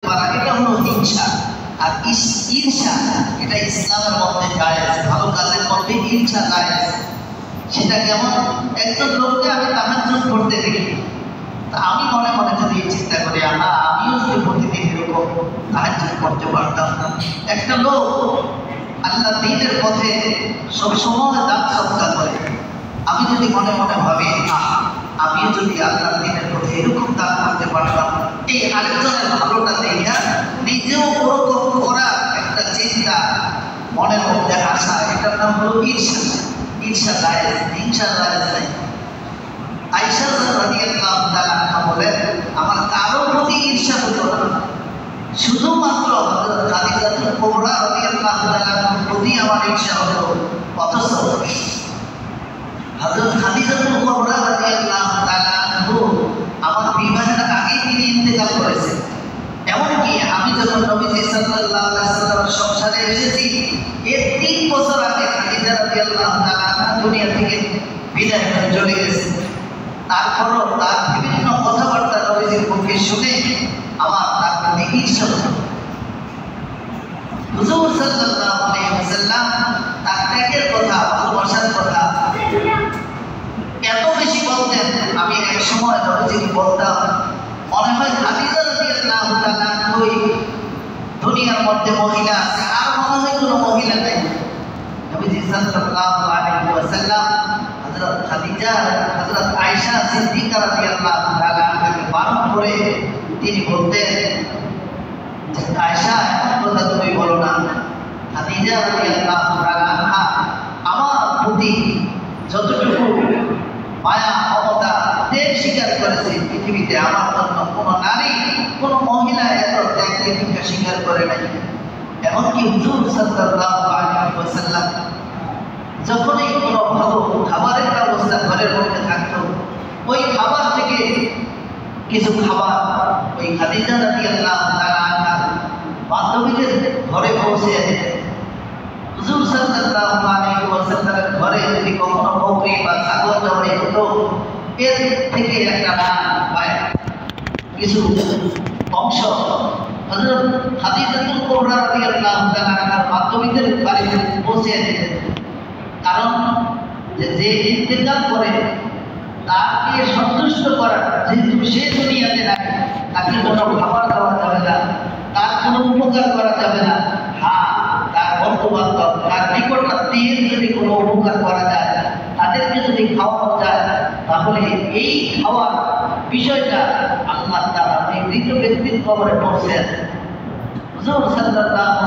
পারা, এটা হলো হিংসা। আর ঈর্ষা এটা ইসলামের মধ্যে জায়েজ, ভালো কাজের মধ্যে ঈর্ষা জায়েজ। সেটা কেমন? একজন লোককে আমি তাহাজ্জুদ করতে দেখি, তা আমি মনে মনে যদি চিন্তা করি আমিও যদি প্রতিদিন এরকম তাহাজ্জুদ করতে পারতাম। একটা লোক আল্লাহ দ্বীনের পথে সবসময় দান সদকা করে, আমি যদি মনে মনে ভাবি আমিও যদি আল্লাহ দ্বীনের পথে এরকম দান করতে পারতাম, এই আরেকজনের ভালোটা দেখা নিজেও ওরকম করার একটা চিন্তা মনের মধ্যে আসা, এটার নাম হলো ঈর্ষা। ঈর্ষা জায়েজ, হিংসা জায়েজ নাই। আয়েশা রাদিয়াল্লাহু তাআলা আনহা বলেন, আমার কারো প্রতি ঈর্ষা হতো না, শুধুমাত্র হযরত খাদিজাতুল কুবরা রাদিয়াল্লাহু তাআলা আনহার প্রতি আমার ঈর্ষা হতো। অথচ হযরত খাদিজাতুল কুবরা রাদিয়াল্লাহু তাআলা আনহু আমার বিবাহের আগে তিনি ইন্তেকাল করেছেন। এমনকি আমি যখন নবীজি সাল্লাল্লাহু আলাইহি ওয়াসাল্লামের সংসারে এসেছি, এর 3 বছর আগে খাদিজা রাদিয়াল্লাহু তাআলা আনহা দুনিয়া থেকে বিদায় হয়ে চলে গেছেন। তারপরও তার বিভিন্ন কথাবার্তা নবীজির মুখে শুনে আমার তার প্রতি ঈর্ষা হতো। হুজুর সাল্লাল্লাহু আলাইহি ওয়াসাল্লাম তার ত্যাগের কথা, ভালোবাসার কথা এত বেশি বলতেন, আমি এক সময় নবীজিকে বলতাম, মনে হয় খাদিজা রাদিয়াল্লাহু তাআলা আনহা দুনিয়ার মধ্যে মহিলা আছে, আর মনে হয় কোনো মহিলা নেই। নবীজি সাল্লাল্লাহু আলাইহি ওয়াসাল্লাম হযরত খাদিজা, হযরত আয়েশা সিদ্দিকা রাদিয়াল্লাহু তাআলা আনহাকে বারণ করে তিনি বলতেন যে আয়েশা, এমন কথা তুমি বলো না। খাদিজা রাদিয়াল্লাহু তাআলা আনহা আমার প্রতি যতটুকু মায়া, মমতা, ত্যাগ স্বীকার করেছে, পৃথিবীতে আমার জন্য কোনো নারী, কোনো মহিলা এত ত্যাগ তিতিক্ষা স্বীকার করে নাই। এমনকি হুজুর সাল্লাল্লাহু আলাইহি ওয়াসাল্লাম যখনই কোনো ভালো খাবারের ব্যবস্থা ঘরের মধ্যে থাকতো, ওই খাবার থেকে কিছু খাবার ওই খাদিজা রাদিয়াল্লাহু তাআলা আনহা বান্ধবীদের ঘরে পৌঁছে দিতেন। হুজুর সাল্লাল্লাহু আলাইহি ওয়াসাল্লামের ঘরে যদি কখনো বকরি বা ছাগল জবাই হতো, এর থেকে একটা বা কিছু অংশ হযরত খাদিজাতুল কুবরা রাদিয়াল্লাহু তাআলা আনহার বান্ধবীদের বাড়িতে পৌঁছে দিতেন। কারণ যে ইন্তেকাল করে তাকে সন্তুষ্ট করার, যেহেতু সে দুনিয়াতে নাই, তাকে কোনো খাবার দেওয়া যাবে না, তার কোনো উপকার করা যাবে না। হ্যাঁ, তার বন্ধু-বান্ধব, তার নিকটাত্মীয়ের যদি কোনো উপকার করা যায়, তাদেরকে যদি খাওয়ানো যায়, তাহলে এই খাওয়ার বিষয়টা আল্লাহ তাআলা এই মৃত ব্যক্তির কবরে পৌঁছে দেন। হুজুর সাল্লাল্লাহু